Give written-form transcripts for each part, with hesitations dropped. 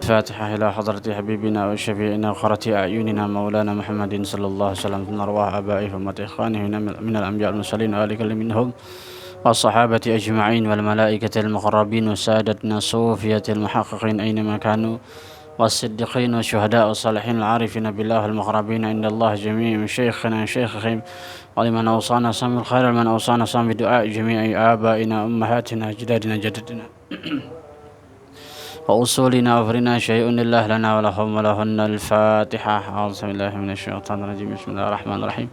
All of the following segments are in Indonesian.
الفاتحة إلى حضرة حبيبنا وشفيعنا وقرة أعيننا مولانا محمد صلى الله عليه وسلم من أرواح آبائه وأمة إخوانه من الأنبياء المرسلين وآل كل منهم والصحابة أجمعين والملائكة المقربين وسادتنا الصوفية المحققين أينما كانوا والصديقين والشهداء والصالحين العارفين بالله المقربين عند الله جميع شيخنا شيخهم ولمن أوصانا سامي الخير ومن أوصانا سامي دعاء جميع آبائنا أمهاتنا أجدادنا جدتنا وأصولنا وفرنا شيء لله لنا ولهم ولهن. الفاتحة. أعوذ بالله من الشيطان الرجيم. بسم الله الرحمن الرحيم.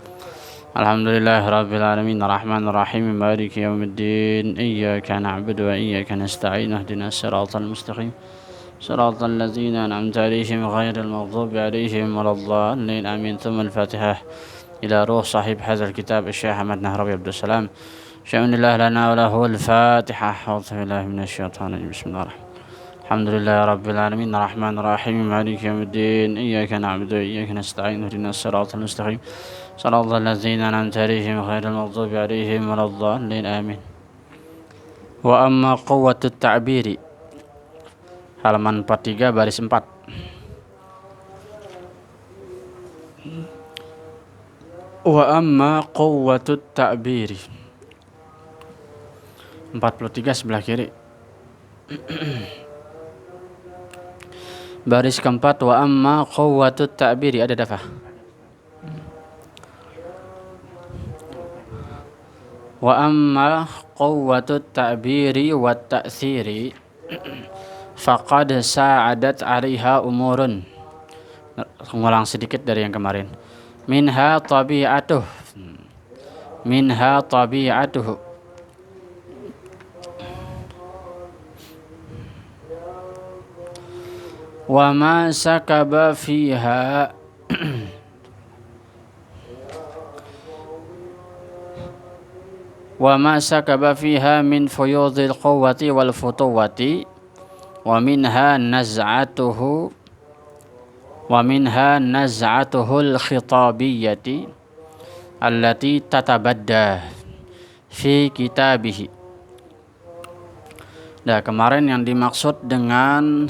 الحمد لله رب العالمين الرحمن الرحيم مالك يوم الدين إياك نعبد وإياك نستعين اهدنا الصراط المستقيم صراط الذين أنعمت عليهم غير المغضوب عليهم ولا الضالين آمين. ثم الفاتحة إلى روح صاحب هذا الكتاب الشيخ أحمد نهروي عبد السلام شيء لله لنا وله. الفاتحة. أعوذ بالله من الشيطان الرجيم. بسم الله الرحمن الرحيم. الحمد لله رب العالمين الرحمن الرحيم مالك يوم الدين إياك نعبد وإياك نستعين اهدنا الصراط المستقيم صراط الذين أنعمت عليهم غير المغضوب عليهم ولا الضالين آمين. وأما قوة التعبير halaman 43 baris 4. Wa amma quwwatut ta'biri 43 sebelah kiri. Baris keempat. Wa amma quwwatut ta'biri ada dafah. Wa amma quwwatut ta'biri wat ta'thiri faqad sa'adat 'alaiha umurun. Ngulang sedikit dari yang kemarin. Minha tabi'atuh. Minha tabi'atuhu. Wa ma sakaba fiha wa ma sakaba fiha min fuyudil quwwati wal futuwati wa minha naz'atuhu al-khitabiyyati allati tatabadda fi kitabihi. Nah, kemarin yang dimaksud dengan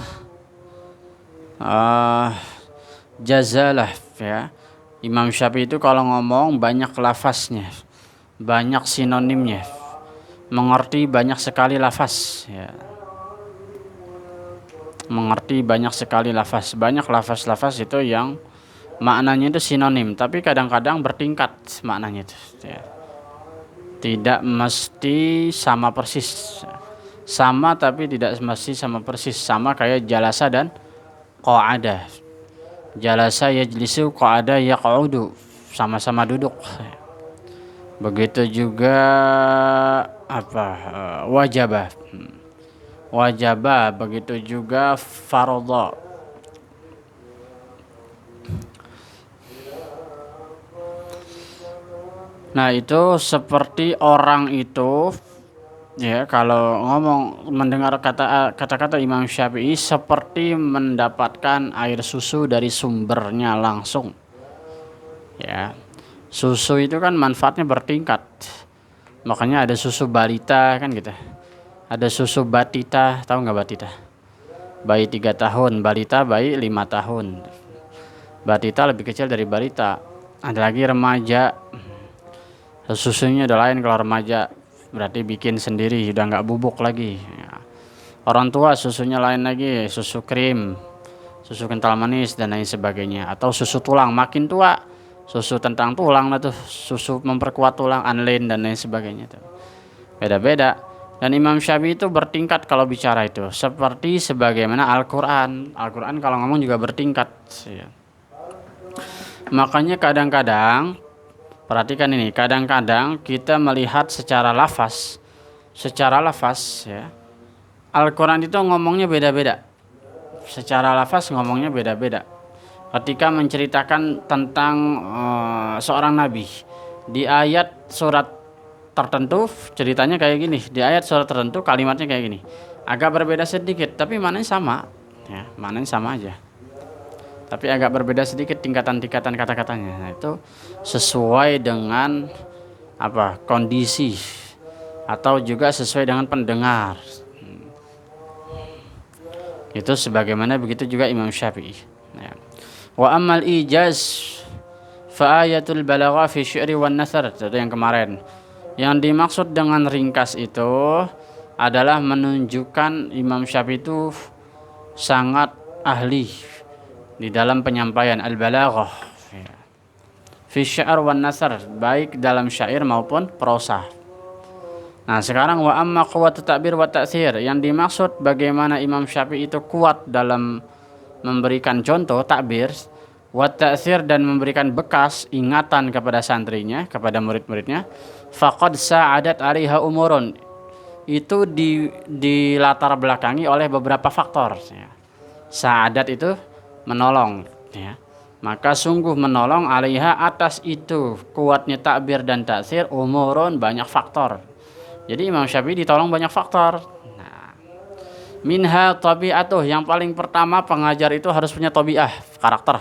jazalah ya. Imam Syafi'i itu kalau ngomong banyak lafaznya, banyak sinonimnya, mengerti banyak sekali lafaz ya. Mengerti banyak sekali lafaz. Banyak lafaz-lafaz itu yang maknanya itu sinonim, tapi kadang-kadang bertingkat maknanya itu ya. Tidak mesti sama persis. Sama tapi tidak mesti sama persis. Sama kayak jalasa dan qa'ada. Jalasa yajlisu, qa'ada yaq'udu, sama-sama duduk. Begitu juga wajabah. Wajabah, begitu juga faradha. Nah, itu seperti orang itu ya, kalau ngomong mendengar kata-kata Imam Syafi'i seperti mendapatkan air susu dari sumbernya langsung. Ya. Susu itu kan manfaatnya bertingkat. Makanya ada susu balita kan gitu. Ada susu batita, tahu nggak batita? Bayi 3 tahun, balita bayi 5 tahun. Batita lebih kecil dari balita. Ada lagi remaja. Susunya udah lain kalau remaja. Berarti bikin sendiri, udah nggak bubuk lagi. Ya. Orang tua susunya lain lagi, susu krim, susu kental manis dan lain sebagainya. Atau susu tulang, makin tua, susu tentang tulang lah tuh, susu memperkuat tulang, anlin dan lain sebagainya tuh. Beda-beda. Dan Imam Syafi'i itu bertingkat kalau bicara itu, seperti sebagaimana Al-Quran. Al-Quran kalau ngomong juga bertingkat. Ya. Makanya kadang-kadang, perhatikan ini, kadang-kadang kita melihat secara lafaz ya. Al-Quran itu ngomongnya beda-beda. Secara lafaz ngomongnya beda-beda. Ketika menceritakan tentang seorang nabi, di ayat surat tertentu ceritanya kayak gini, di ayat surat tertentu kalimatnya kayak gini, agak berbeda sedikit tapi maknanya sama ya, maknanya sama aja tapi agak berbeda sedikit tingkatan-tingkatan kata-katanya. Nah, itu sesuai dengan kondisi atau juga sesuai dengan pendengar. Itu sebagaimana begitu juga Imam Syafi'i. Ya. Wa ammal ijaz fa ayatul balagha fi syi'ri wan nasr, itu yang kemarin. Yang dimaksud dengan ringkas itu adalah menunjukkan Imam Syafi'i itu sangat ahli di dalam penyampaian al-balaghah. Ya. Fi syi'r wan nasr, baik dalam syair maupun prosa. Nah, sekarang wa amma quwwatut ta'bir wa ta'tsir, yang dimaksud bagaimana Imam Syafi'i itu kuat dalam memberikan contoh takbir, wa ta'tsir, dan memberikan bekas ingatan kepada santrinya, kepada murid-muridnya. Faqad sa'adat 'alaiha umurun, itu di latar belakangi oleh beberapa faktor ya. Sa'adat itu menolong ya. Maka sungguh menolong 'alaiha, atas itu kuatnya takbir dan ta'tsir, umurun, banyak faktor. Jadi Imam Syafi'i ditolong banyak faktor. Nah, minha tabi'atuh, yang paling pertama pengajar itu harus punya tabi'ah, karakter.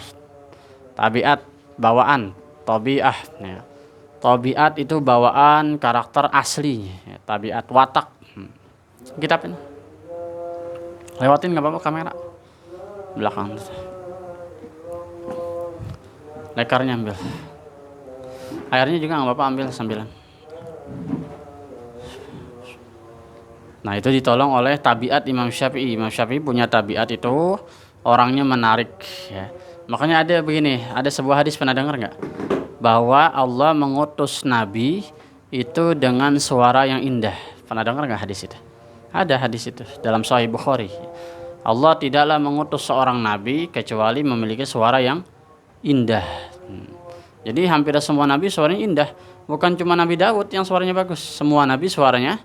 Tabiat, bawaan, tabi'ah. Ya. Tabiat itu bawaan, karakter asli. Ya. Tabiat, watak. Kitab ini. Lewatin nggak apa-apa kamera. Belakang. Lekarnya ambil. Airnya juga nggak apa-apa, ambil sambilan. Nah, itu ditolong oleh tabiat Imam Syafi'i. Imam Syafi'i punya tabiat itu orangnya menarik ya. Makanya ada begini, ada sebuah hadis, pernah dengar nggak? Bahwa Allah mengutus Nabi itu dengan suara yang indah. Pernah dengar nggak hadis itu? Ada hadis itu dalam Sahih Bukhari. Allah tidaklah mengutus seorang Nabi kecuali memiliki suara yang indah. Jadi hampir semua Nabi suaranya indah. Bukan cuma Nabi Daud yang suaranya bagus. Semua Nabi suaranya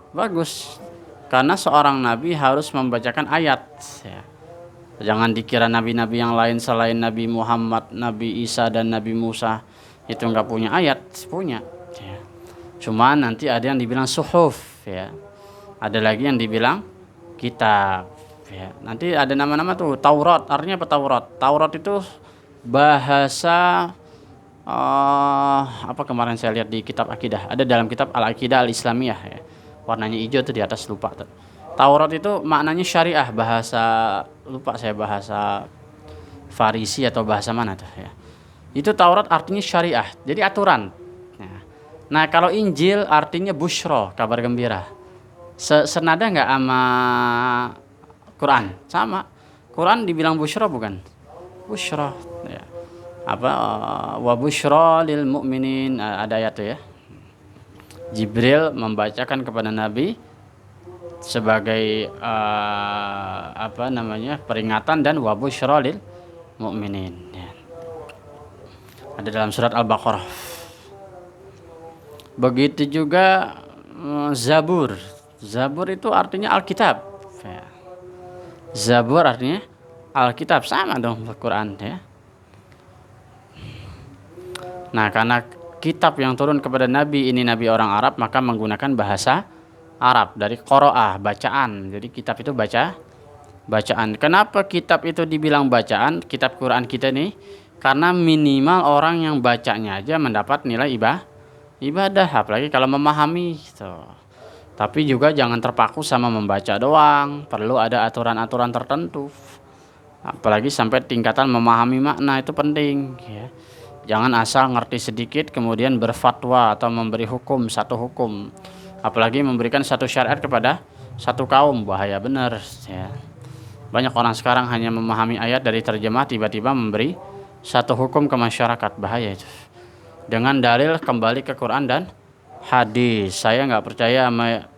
bagus, karena seorang nabi harus membacakan ayat ya. Jangan dikira nabi-nabi yang lain selain Nabi Muhammad, Nabi Isa, dan Nabi Musa itu nggak punya ayat, punya ya. Cuman nanti ada yang dibilang suhuf ya, ada lagi yang dibilang kitab ya. Nanti ada nama-nama tuh. Taurat, artinya apa Taurat? Taurat itu bahasa apa kemarin saya lihat di kitab akidah, ada dalam kitab Al-Aqidah Al-Islamiyah ya. Warnanya hijau tuh di atas, lupa tuh. Taurat itu maknanya syariah, bahasa lupa saya, bahasa Farisi atau bahasa mana tuh ya. Itu Taurat artinya syariah, jadi aturan. Nah, kalau Injil artinya busyra, kabar gembira. Senada nggak sama Quran? Sama. Quran dibilang busyra bukan? Busyra ya. Apa wa busyra lil mu'minin, ada ayat tuh ya. Jibril membacakan kepada Nabi sebagai peringatan dan wa busyra lil mu'minin ya. Ada dalam surat Al-Baqarah. Begitu juga Zabur. Zabur itu artinya Alkitab ya. Zabur artinya Alkitab, sama dong Al-Quran ya. Nah, karena kitab yang turun kepada Nabi ini Nabi orang Arab, maka menggunakan bahasa Arab dari qiraah, bacaan. Jadi kitab itu bacaan. Kenapa kitab itu dibilang bacaan? Kitab Quran kita nih, karena minimal orang yang bacanya aja mendapat nilai ibadah, apalagi kalau memahami gitu. Tapi juga jangan terpaku sama membaca doang, perlu ada aturan-aturan tertentu. Apalagi sampai tingkatan memahami makna, itu penting ya. Jangan asal ngerti sedikit kemudian berfatwa atau memberi hukum, satu hukum. Apalagi memberikan satu syariat kepada satu kaum, bahaya benar ya. Banyak orang sekarang hanya memahami ayat dari terjemah, tiba-tiba memberi satu hukum ke masyarakat, bahaya itu. Dengan dalil kembali ke Quran dan hadis. Saya nggak percaya sama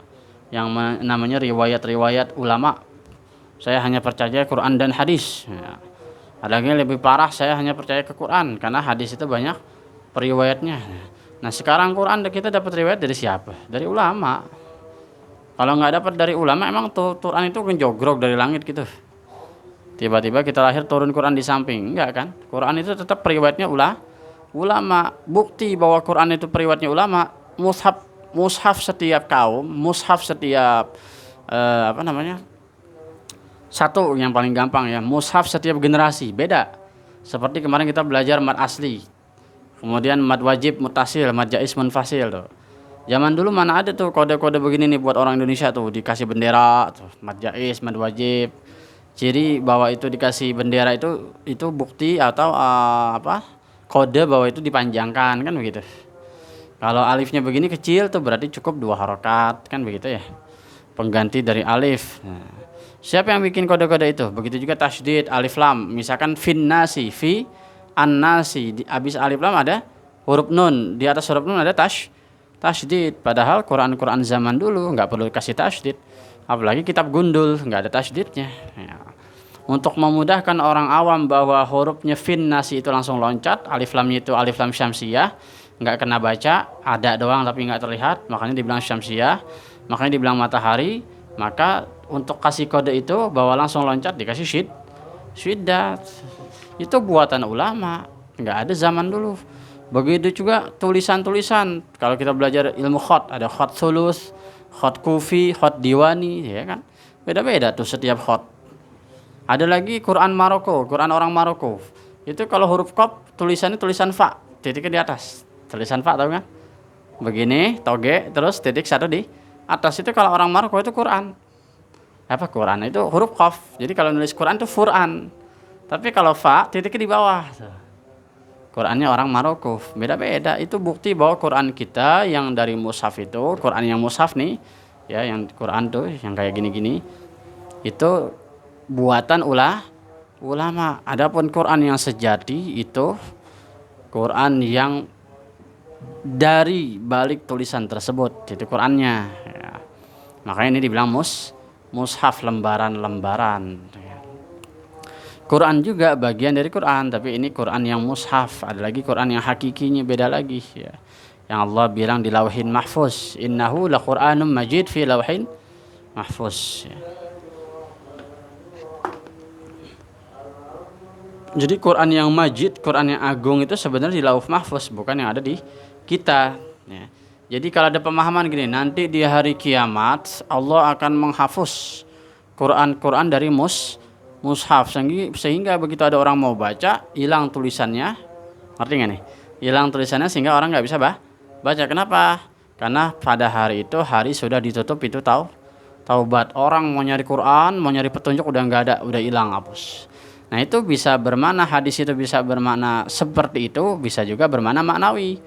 yang namanya riwayat-riwayat ulama. Saya hanya percaya Quran dan hadis ya. Ada yang lebih parah, saya hanya percaya ke Quran karena hadis itu banyak periwayatnya. Nah, sekarang Quran kita dapat riwayat dari siapa? Dari ulama. Kalau nggak dapat dari ulama, emang tuh Quran itu jogrok dari langit gitu. Tiba-tiba kita lahir turun Quran di samping, enggak kan? Quran itu tetap periwayatnya ulama. Bukti bahwa Quran itu periwayatnya ulama. Mushaf setiap kaum, mushaf setiap satu yang paling gampang ya, mushaf setiap generasi beda. Seperti kemarin kita belajar mad asli, kemudian mad wajib, mutasil, mad jaiz, munfasil tuh. Zaman dulu mana ada tuh kode-kode begini nih buat orang Indonesia tuh, dikasih bendera tuh, mad jaiz, mad wajib. Ciri bahwa itu dikasih bendera itu bukti atau kode bahwa itu dipanjangkan kan begitu. Kalau alifnya begini kecil tuh berarti cukup 2 harokat kan begitu ya. Pengganti dari alif. Nah, siapa yang bikin kode-kode itu? Begitu juga tasydid alif lam. Misalkan fin nasi, fi an-nasi, di habis alif lam ada huruf nun, di atas huruf nun ada tasydid. Padahal Quran zaman dulu nggak perlu kasih tasydid. Apalagi kitab gundul nggak ada tasydidnya. Ya. Untuk memudahkan orang awam bahwa hurufnya fin nasi itu langsung loncat, alif lamnya itu alif lam syamsiyah, nggak kena baca, ada doang tapi nggak terlihat, makanya dibilang syamsiyah, makanya dibilang matahari. Maka untuk kasih kode itu bahwa langsung loncat dikasih syiddat. Itu buatan ulama, nggak ada zaman dulu. Begitu juga tulisan-tulisan, kalau kita belajar ilmu khot, ada khot sulus, khot kufi, khot diwani, ya kan, beda-beda tuh setiap khot. Ada lagi Quran Maroko, Quran orang Maroko. Itu kalau huruf qaf tulisannya tulisan fa, titiknya di atas. Tulisan fa tahu kan? Begini, toge, terus titik satu di atas. Itu kalau orang Maroko itu Quran. Apa Quran? Itu huruf qaf. Jadi kalau nulis Quran itu Fur'an. Tapi kalau fa titiknya di bawah. Qurannya orang Maroko. Beda-beda. Itu bukti bahwa Quran kita yang dari mushaf itu, Quran yang mushaf nih, ya yang Quran tuh yang kayak gini-gini, itu buatan ulama. Adapun Quran yang sejati itu Quran yang dari balik tulisan tersebut, itu Qurannya. Ya. Makanya ini dibilang mushaf, lembaran-lembaran. Ya. Quran juga bagian dari Quran, tapi ini Quran yang mushaf. Ada lagi Quran yang hakikinya beda lagi. Ya. Yang Allah bilang di Lauhin Mahfuz, innahu laqur'anum majid fi lauhin mahfuz. Ya. Jadi Quran yang majid, Quran yang agung itu sebenarnya di Lauh Mahfuz, bukan yang ada di kita. Ya. Jadi kalau ada pemahaman gini, nanti di hari kiamat Allah akan menghafuz Quran dari mushaf, sehingga begitu ada orang mau baca, hilang tulisannya. Ngerti nggak nih? Hilang tulisannya sehingga orang nggak bisa baca. Kenapa? Karena pada hari itu hari sudah ditutup itu taubat. Orang mau nyari Quran, mau nyari petunjuk udah nggak ada, udah hilang, hapus. Nah itu bisa bermakna, hadis itu bisa bermakna seperti itu, bisa juga bermakna maknawi.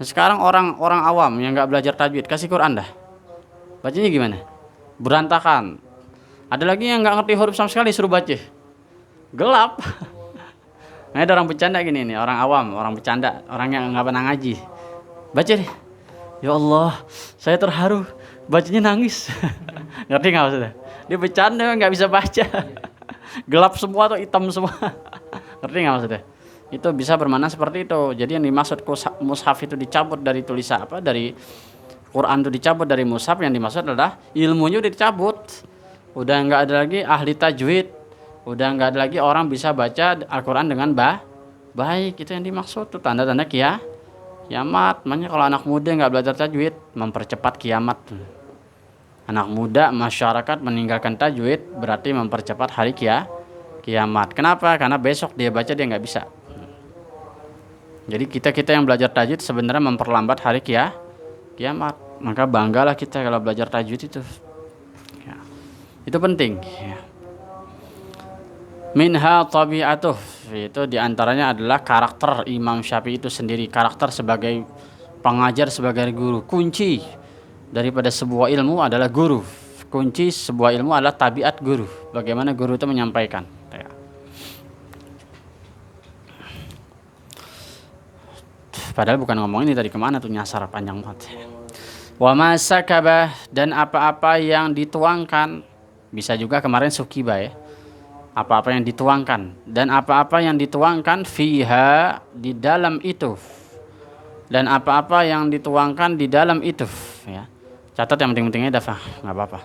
Nah, sekarang orang awam yang nggak belajar tajwid kasih Quran dah, bacanya gimana? Berantakan. Ada lagi yang nggak ngerti huruf sama sekali, suruh baca gelap. Nah ada orang bercanda gini nih, orang awam, orang bercanda, orang yang nggak pernah ngaji, baca deh. Ya Allah, saya terharu, bacanya nangis. Ngerti nggak maksudnya? Dia bercanda nggak bisa baca. Gelap semua atau hitam semua. Ngerti nggak maksudnya? Itu bisa bermakna seperti itu. Jadi yang dimaksud mushaf itu dicabut dari tulisan dari Quran itu dicabut dari mushaf, yang dimaksud adalah ilmunya udah dicabut. Udah nggak ada lagi ahli tajwid. Udah nggak ada lagi orang bisa baca Al-Quran dengan baik. Itu yang dimaksud tuh tanda-tanda kiamat. Makanya kalau anak muda nggak belajar tajwid, mempercepat kiamat. Anak muda masyarakat meninggalkan tajwid berarti mempercepat hari kiamat. Kenapa? Karena besok dia baca dia nggak bisa. Jadi kita yang belajar tajwid sebenarnya memperlambat hari kiamat. Maka banggalah kita kalau belajar tajwid itu. Ya. Itu penting. Ya. Minha tabi'atuh, itu diantaranya adalah karakter Imam Syafi'i itu sendiri. Karakter sebagai pengajar, sebagai guru. Kunci daripada sebuah ilmu adalah guru. Kunci sebuah ilmu adalah tabiat guru. Bagaimana guru itu menyampaikan. Ya. Padahal bukan ngomong ini tadi, kemana tuh, nyasar panjang banget. Wa masakabah, dan apa-apa yang dituangkan. Bisa juga kemarin sukiba ya. Apa-apa yang dituangkan. Dan apa-apa yang dituangkan fiha, di dalam itu. Dan apa-apa yang dituangkan di dalam itu. Ya. Catat yang penting-pentingnya dafah, nggak apa-apa.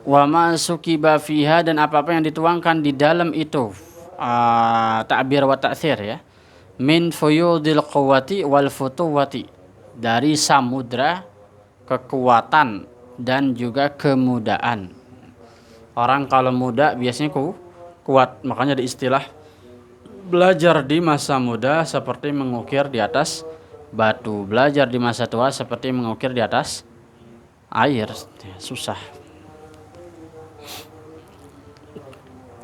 Wa ma sukiba fiha, dan apa-apa yang dituangkan di dalam itu. Ta'bir wa ta'thir ya. Min fuyudil quwwati wal futuwati, dari samudra kekuatan dan juga kemudahan. Orang kalau muda biasanya kuat, makanya ada istilah belajar di masa muda seperti mengukir di atas batu, belajar di masa tua seperti mengukir di atas air. Susah.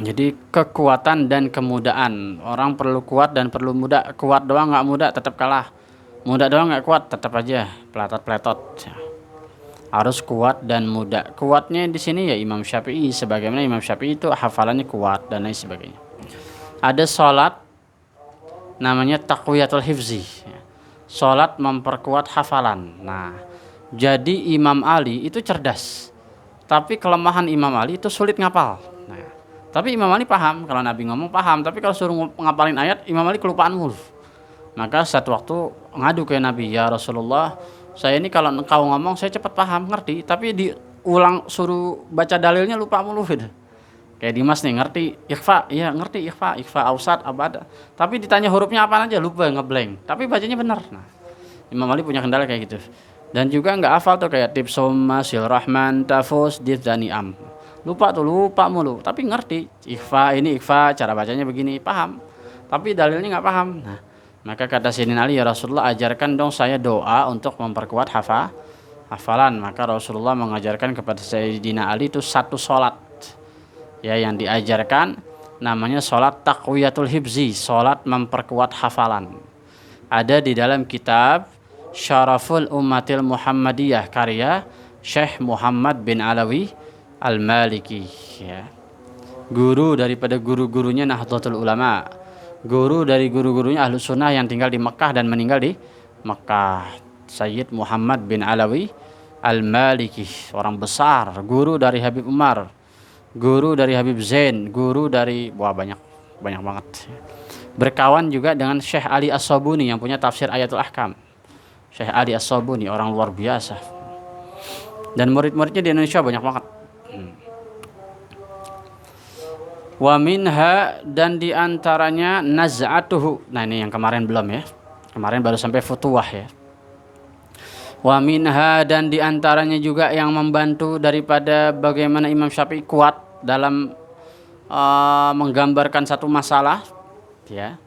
Jadi kekuatan dan kemudahan. Orang perlu kuat dan perlu muda. Kuat doang nggak muda tetap kalah. Muda doang nggak kuat tetap aja peletot-peletot. Harus kuat dan muda. Kuatnya di sini ya Imam Syafi'i. Sebagaimana Imam Syafi'i itu hafalannya kuat dan lain sebagainya. Ada sholat namanya taqwiyatul hifzi. Sholat memperkuat hafalan. Nah, jadi Imam Ali itu cerdas. Tapi kelemahan Imam Ali itu sulit ngapal. Nah, tapi Imam Ali paham. Kalau Nabi ngomong paham. Tapi kalau suruh ngapalin ayat, Imam Ali kelupaan mulu. Maka satu waktu ngadu ke Nabi, ya Rasulullah, saya ini kalau engkau ngomong saya cepat paham, ngerti. Tapi diulang suruh baca dalilnya lupa mulu gitu. Kayak Dimas nih ngerti ikhfa, iya ngerti ikhfa ausat abada. Tapi ditanya hurufnya apa aja lupa ngeblank. Tapi bacanya benar. Nah, Imam Ali punya kendala kayak gitu. Dan juga nggak hafal tuh kayak tipsoma, silrahman, tafus, dif dan ni'am. Lupa mulu. Tapi ngerti ikhfa cara bacanya begini paham. Tapi dalilnya nggak paham. Nah, maka kata Sayyidina Ali, ya Rasulullah ajarkan dong saya doa untuk memperkuat hafalan. Maka Rasulullah mengajarkan kepada Sayyidina Ali itu satu sholat. Ya, yang diajarkan namanya sholat taqwiyatul hibzi, sholat memperkuat hafalan. Ada di dalam kitab Syaraful Ummatil Muhammadiyah karya Syekh Muhammad bin Alawi Al-Maliki, ya. Guru daripada guru-gurunya Nahdlatul Ulama, guru dari guru-gurunya Ahlus Sunnah yang tinggal di Mekah dan meninggal di Mekah, Sayyid Muhammad bin Alawi Al-Maliki, orang besar, guru dari Habib Umar, guru dari Habib Zain, guru dari banyak banget. Berkawan juga dengan Syekh Ali As-Sabuni yang punya tafsir Ayatul Ahkam. Syekh Ali As-Sabuni orang luar biasa. Dan murid-muridnya di Indonesia banyak banget. Wa minha, dan diantaranya naz'atuhu. Nah, ini yang kemarin belum ya. Kemarin baru sampai futuwah ya. Wa minha, dan diantaranya juga yang membantu daripada bagaimana Imam Syafi'i kuat dalam menggambarkan satu masalah, ya,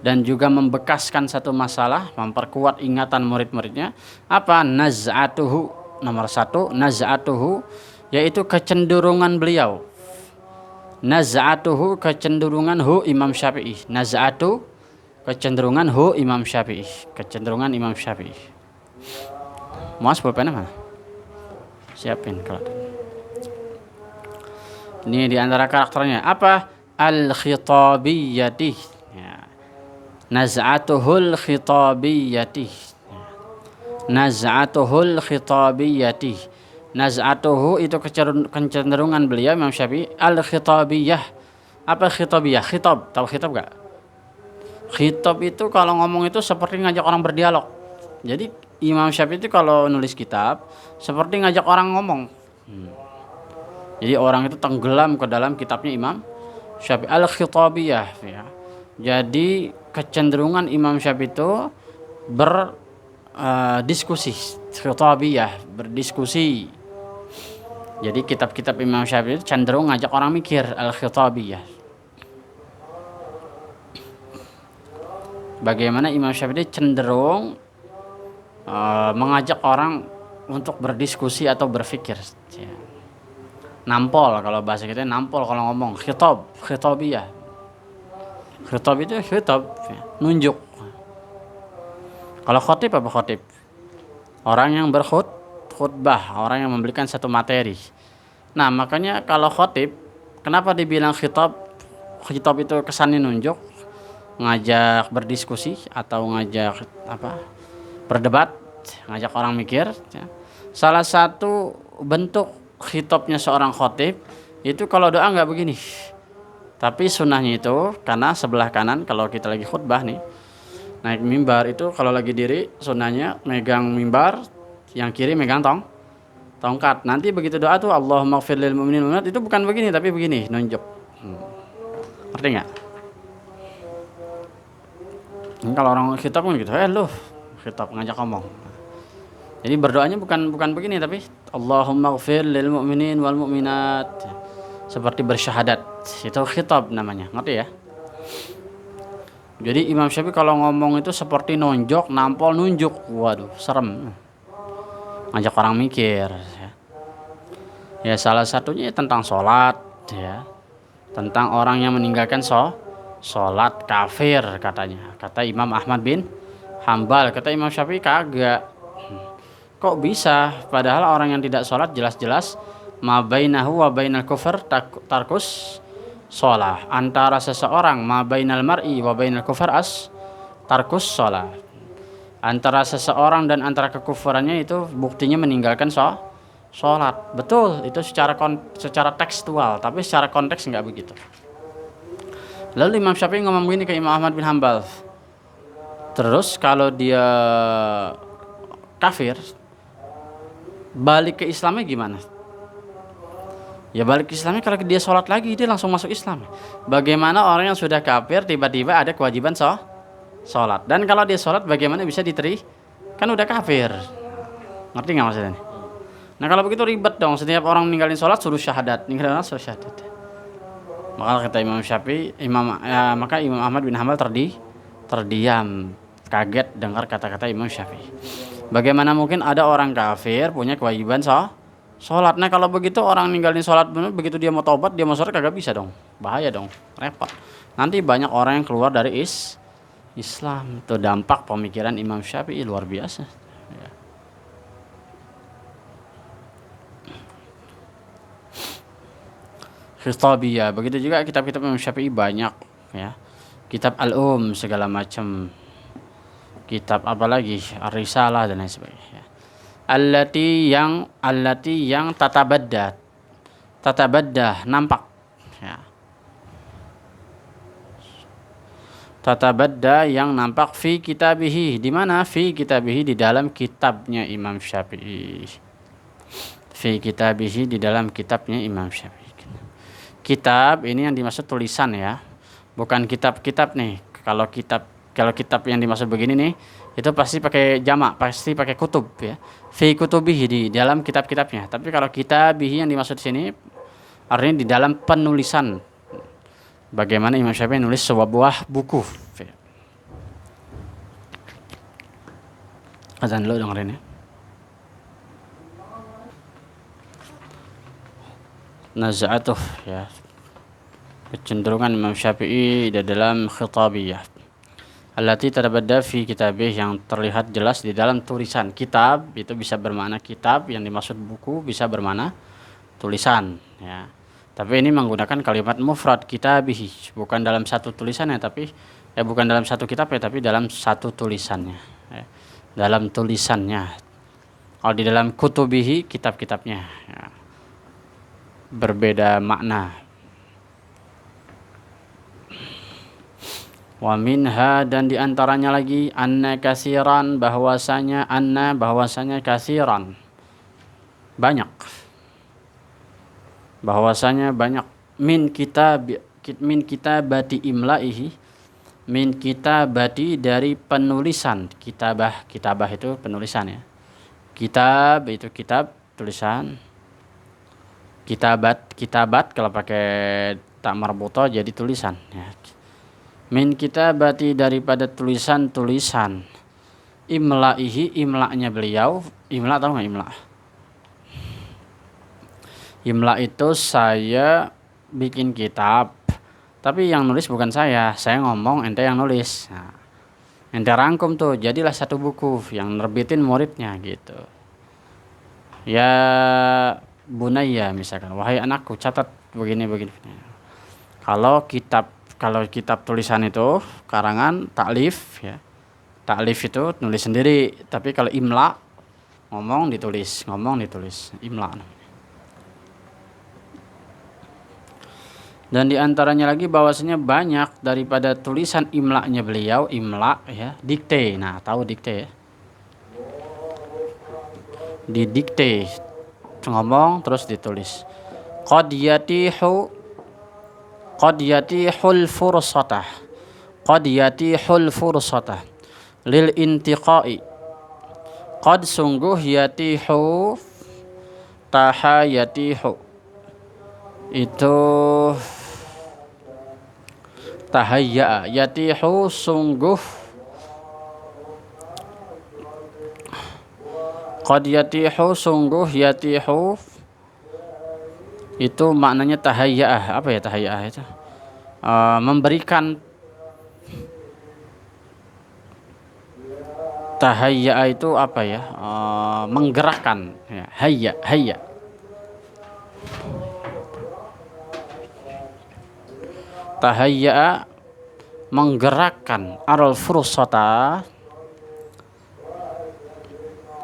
dan juga membekaskan satu masalah, memperkuat ingatan murid-muridnya. Apa? Naz'atuhu, nomor satu, naz'atuhu, yaitu kecenderungan beliau. Naz'atuhu, kecenderungan Imam Syafi'i. Naz'atu, kecenderungan Imam Syafi'i. Kecenderungan Imam Syafi'i. Mas pulpennya mana? Siapin kalau. Ini diantara karakternya apa? Al-khitabiyyati. Ya. Naz'atuhul khitabiyyati. Naz'atuhul khitabiyyati. Naz'atuhu itu kecenderungan beliau Imam Syafi'i al-khitabiyyah. Apa khitabiyah? Khitab, tahu khitab enggak? Khitab itu kalau ngomong itu seperti ngajak orang berdialog. Jadi Imam Syafi'i itu kalau nulis kitab seperti ngajak orang ngomong. Jadi orang itu tenggelam ke dalam kitabnya Imam Syafi'i al-khitabiyah, ya. Jadi kecenderungan Imam Syafi'i itu berdiskusi, khitabiyah, berdiskusi. Jadi kitab-kitab Imam Syafi'i itu cenderung ngajak orang mikir, al-khitabiyah. Bagaimana Imam Syafi'i cenderung mengajak orang untuk berdiskusi atau berpikir, ya. Nampol kalau bahasa kita, nampol kalau ngomong, khitabiyah. Khitab itu khitab, ya, nunjuk. Kalau khotib apa khotib? Orang yang berkhutbah, orang yang memberikan satu materi. Nah, makanya kalau khotib, kenapa dibilang khitab? Khitab itu kesannya nunjuk, ngajak berdiskusi atau ngajak berdebat, ngajak orang mikir, ya. Salah satu bentuk khitabnya seorang khotib itu kalau doa nggak begini. Tapi sunnahnya itu, karena sebelah kanan kalau kita lagi khutbah nih, naik mimbar itu kalau lagi diri sunnahnya megang mimbar, yang kiri megang tongkat. Nanti begitu doa tuh Allahumma ighfir lil mu'minin wal mu'minat, itu bukan begini tapi begini, nunjuk. Ngerti nggak? Kalau orang khitab kan gitu, lu khitab ngajak ngomong. Jadi berdoanya bukan begini tapi Allahumma ighfir lil mu'minin wal mu'minat. Seperti bersyahadat. Itu khitab namanya. Ngerti ya? Jadi Imam Syafi'i kalau ngomong itu seperti nonjok, nampol, nunjuk. Waduh, serem. Ngajak orang mikir, ya. Ya salah satunya tentang sholat, ya. tentang orang yang meninggalkan sholat kafir katanya. Kata Imam Ahmad bin Hambal. Kata Imam Syafi'i kagak. Kok bisa? Padahal orang yang tidak sholat jelas-jelas ma bainahu wa bainal kufr tarkus sholah. Antara seseorang ma bainal mar'i wa bainal kufr tarkus sholah. Antara seseorang dan antara kekufurannya itu buktinya meninggalkan sholat. Betul, itu secara tekstual, tapi secara konteks nggak begitu. Lalu Imam Syafi'i ngomong begini ke Imam Ahmad bin Hambal. Terus kalau dia kafir, balik ke Islamnya gimana? Ya balik ke Islamnya kalau dia sholat lagi dia langsung masuk Islam. Bagaimana orang yang sudah kafir tiba-tiba ada kewajiban sholat? Dan kalau dia sholat bagaimana bisa diterima? Kan udah kafir. Ngerti nggak maksudnya? Nah kalau begitu ribet dong. Setiap orang meninggalin sholat suruh syahadat. Ninggalin sholat suruh syahadat. Maka kata Imam Syafi'i, maka Imam Ahmad bin Hambal terdiam, kaget dengar kata-kata Imam Syafi'i. Bagaimana mungkin ada orang kafir punya kewajiban sholat? Nah kalau begitu orang ninggalin sholat benar, begitu dia mau taubat dia mau sholat kagak bisa dong, bahaya dong, repot. Nanti banyak orang yang keluar dari Islam. Itu dampak pemikiran Imam Syafi'i luar biasa. Ya. Khitabiyah, begitu juga kitab-kitab Imam Syafi'i banyak ya. Kitab segala macam. Kitab apa lagi? Ar-Risalah dan lain sebagainya. Allati yang tatabadda nampak ya. Tatabadda yang nampak fi kitabihi. Di mana fi kitabihi? Di dalam kitabnya Imam Syafi'i. Fi kitabihi, di dalam kitabnya Imam Syafi'i. Kitab ini yang dimaksud tulisan ya. Bukan kitab-kitab nih. Kalau kitab yang dimaksud begini nih, itu pasti pakai jamak, pasti pakai kutub ya. Fi kutubihi, di dalam kitab-kitabnya. Tapi kalau kitabihi yang dimaksud sini artinya di dalam penulisan. Bagaimana Imam Syafi'i nulis sebuah buah buku. Azan dulu dengerin ya. Naz'atuh ya. Kecenderungan Imam Syafi'i di dalam Khitabiyah. Allati tatabadda fi kitabih, yang terlihat jelas di dalam tulisan. Kitab itu bisa bermakna kitab, yang dimaksud buku bisa bermakna tulisan ya. Tapi ini menggunakan kalimat mufrad kitabih, bukan dalam satu tulisannya tapi bukan dalam satu kitab ya, tapi dalam satu tulisannya ya. Dalam tulisannya. Kalau di dalam kutubihi kitab-kitabnya ya. Berbeda makna. Wa minha, dan diantaranya lagi anna kasiran, bahwasanya kasiran banyak, bahwasanya banyak min kitabati imlaihi, min kitabati dari penulisan. Kitabah itu penulisan ya. Kitab itu kitab tulisan. Kitabat kalau pakai tak marbuto jadi tulisan ya. Min kitabati, daripada tulisan imlaihi, imla'nya beliau. Imla tahu nggak imla? Imla itu saya bikin kitab, tapi yang nulis bukan saya ngomong, ente yang nulis. Nah, ente rangkum tuh, jadilah satu buku yang nerbitin muridnya gitu. Ya bunaya misalkan, wahai anakku catat begini. Kalau kitab tulisan itu karangan taklif ya. Taklif itu nulis sendiri, tapi kalau imla ngomong ditulis, imla. Dan diantaranya lagi bahwasanya banyak daripada tulisan imla'nya beliau, imla ya, dikte. Nah, tahu dikte ya? Didikte, ngomong terus ditulis. Qad yatihul fursatah lil intiqai. Qad sungguh yatihu tahayatihu itu tahayya, yatihu sungguh, qad yatihu sungguh, yatihu Itu maknanya tahayya'ah. Apa ya tahayya'ah itu? Memberikan. Tahayya itu apa ya? Menggerakkan. Ya, hayya, hayya. Tahayya menggerakkan aral fursata,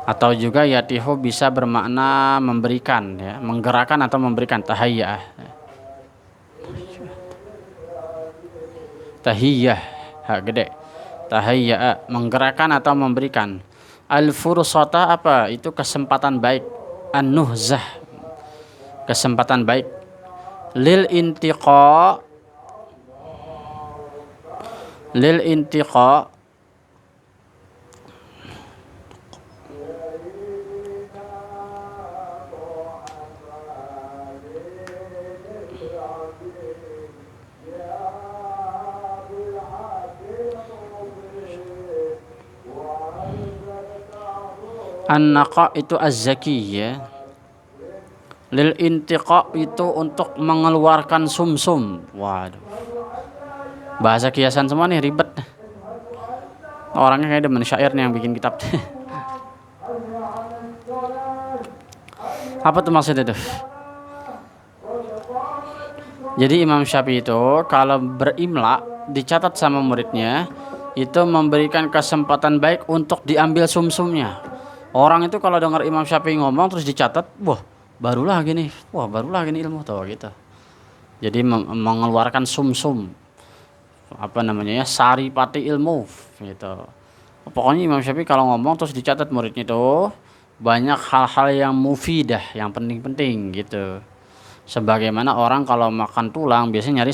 atau juga yatihu bisa bermakna memberikan ya, menggerakkan atau memberikan tahayya. Tahiyyah, ha gede. Tahayya menggerakkan atau memberikan. Al fursata apa? Itu kesempatan baik. An-nuhzah, kesempatan baik. Lil intiqa, lil intiqa an-naqa itu az-zaki ya. Lil intiqa itu untuk mengeluarkan sumsum. Waduh. Bahasa kiasan semua nih, ribet. Orangnya kayak demen syair nih yang bikin kitab. Apa tuh maksudnya tuh? Jadi Imam Syafi'i itu kalau berimla dicatat sama muridnya, itu memberikan kesempatan baik untuk diambil sumsumnya. Orang itu kalau dengar Imam Syafi'i ngomong terus dicatat, wah barulah gini, ilmu tuh gitu. Jadi mengeluarkan sumsum, apa namanya ya, sari pati ilmu gitu. Pokoknya Imam Syafi'i kalau ngomong terus dicatat muridnya itu banyak hal-hal yang mufidah, yang penting-penting gitu. Sebagaimana orang kalau makan tulang biasanya nyari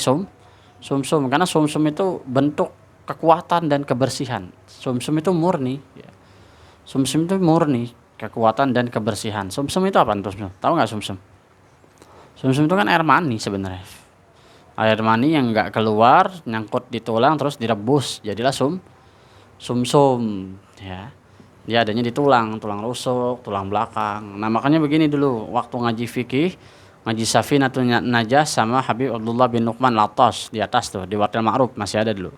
sumsum, karena sumsum itu bentuk kekuatan dan kebersihan. Sumsum itu murni ya. Sumsum itu murni kekuatan dan kebersihan. Sumsum itu apa? Sumsum, tahu nggak sumsum? Sumsum itu kan air mani sebenarnya. Air mani yang nggak keluar nyangkut di tulang terus direbus jadilah sumsum ya. Dia adanya di tulang rusuk, tulang belakang. Nah makanya begini dulu waktu ngaji fikih, ngaji Safinatun Najah sama Habib Abdullah bin Nu'man Latos di atas tuh di Wartil Ma'ruf masih ada dulu.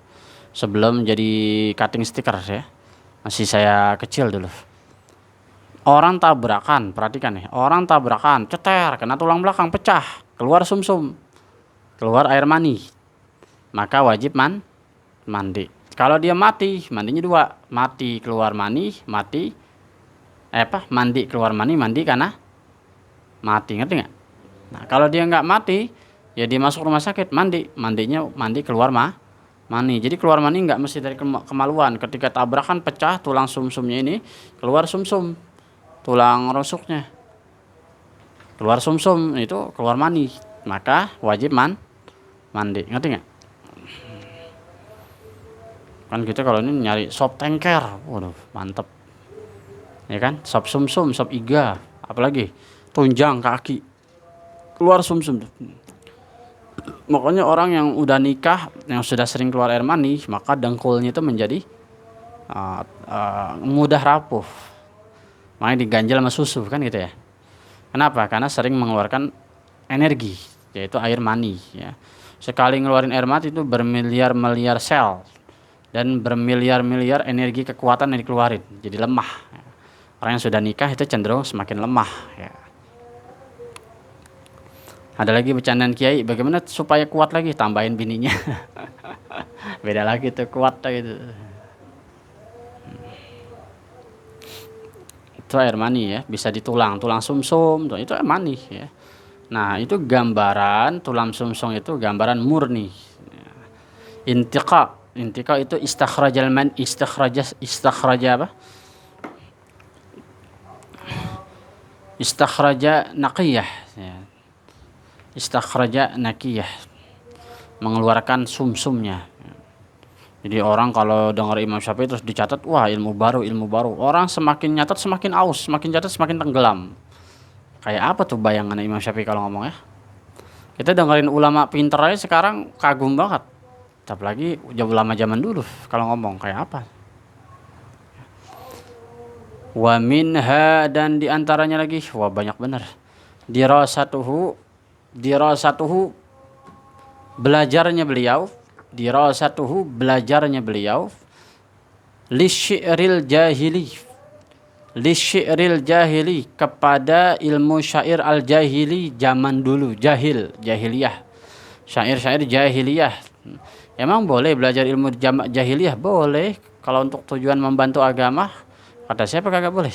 Sebelum jadi cutting sticker ya. Masih saya kecil dulu. Orang tabrakan, perhatikan nih. Orang tabrakan, ceter, kena tulang belakang pecah, keluar sumsum, keluar air mani. Maka wajib mandi. Kalau dia mati, mandinya dua. Mati keluar mani, mandi keluar mani, mandi karena mati, ngerti nggak? Nah kalau dia nggak mati, ya dia masuk rumah sakit, mandinya mandi keluar mani. Jadi keluar mani nggak mesti dari kemaluan. Ketika tabrakan pecah tulang sumsumnya ini, keluar sumsum, tulang rusuknya, keluar sumsum itu keluar mani, maka wajib mandi, ngerti nggak? Kan kita kalau ini nyari sop tengker, waduh mantep ya kan, sop sumsum, sop iga, apalagi tunjang kaki, keluar sumsum. Makanya orang yang udah nikah, yang sudah sering keluar air mani, maka dengkulnya itu menjadi mudah rapuh, makanya diganjal sama susu kan gitu ya. Kenapa? Karena sering mengeluarkan energi, yaitu air mani ya. Sekali ngeluarin air mani itu bermiliar-miliar sel dan bermiliar-miliar energi kekuatan yang dikeluarin, jadi lemah. Orang yang sudah nikah itu cenderung semakin lemah ya. Ada lagi bercandaan kiai, bagaimana supaya kuat lagi, tambahin bininya. Beda lagi tuh kuat gitu. Itu air mani ya, bisa di tulang sumsum, itu air mani ya. Nah itu gambaran tulang sumsum itu gambaran murni. Intiqa itu istakhraja apa? Istakhraja naqiyah ya. Istakhraja naqiyah, mengeluarkan sumsumnya. Jadi orang kalau dengar Imam Syafi'i terus dicatat, wah ilmu baru. Orang semakin nyatat semakin aus, semakin catat semakin tenggelam. Kayak apa tuh bayangan Imam Syafi'i kalau ngomong ya? Kita dengerin ulama pinter aja sekarang kagum banget. Apalagi ulama zaman dulu kalau ngomong kayak apa? Wa minha, dan diantaranya lagi, wah banyak bener. Dirasatuhu dirasatuhu belajarnya beliau, belajarnya beliau, lisyi'ril jahili kepada ilmu syair al jahili zaman dulu, jahiliyah, syair-syair jahiliyah. Emang boleh belajar ilmu jahiliyah? Boleh, kalau untuk tujuan membantu agama. Kata siapa kagak boleh?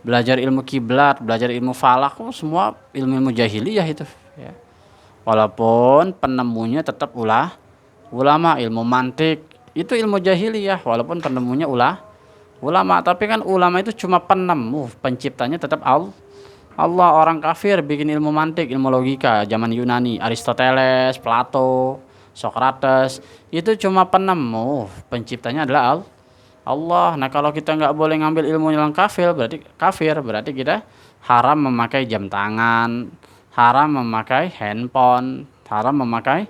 Belajar ilmu kiblat, belajar ilmu falak, semua ilmu-ilmu jahiliyah itu ya. Walaupun penemunya tetap ulama, ilmu mantik itu ilmu jahiliyah walaupun penemunya ulama, tapi kan ulama itu cuma penemu, penciptanya tetap Allah. Orang kafir bikin ilmu mantik, ilmu logika zaman Yunani, Aristoteles, Plato, Socrates, itu cuma penemu, penciptanya adalah Allah. Nah, kalau kita nggak boleh ngambil ilmu yang kafir, berarti kita haram memakai jam tangan, haram memakai handphone, haram memakai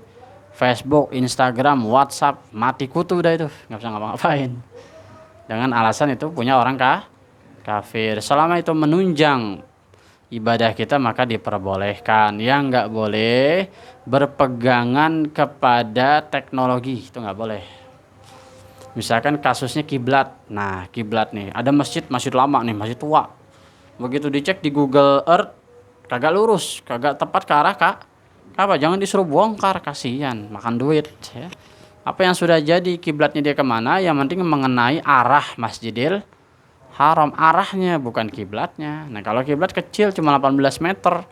Facebook, Instagram, WhatsApp, mati kutu dah itu, nggak bisa ngapa-ngapain. Dengan alasan itu punya orang kafir. Selama itu menunjang ibadah kita maka diperbolehkan. Yang nggak boleh berpegangan kepada teknologi, itu nggak boleh. Misalkan kasusnya kiblat. Nah, kiblat nih, ada masjid lama nih, masjid tua. Begitu dicek di Google Earth, kagak lurus, kagak tepat ke arah apa? Jangan disuruh bongkar, kasihan, makan duit ya. Apa yang sudah jadi kiblatnya dia kemana? Yang penting mengenai arah Masjidil Haram, arahnya bukan kiblatnya. Nah, kalau kiblat kecil cuma 18 meter.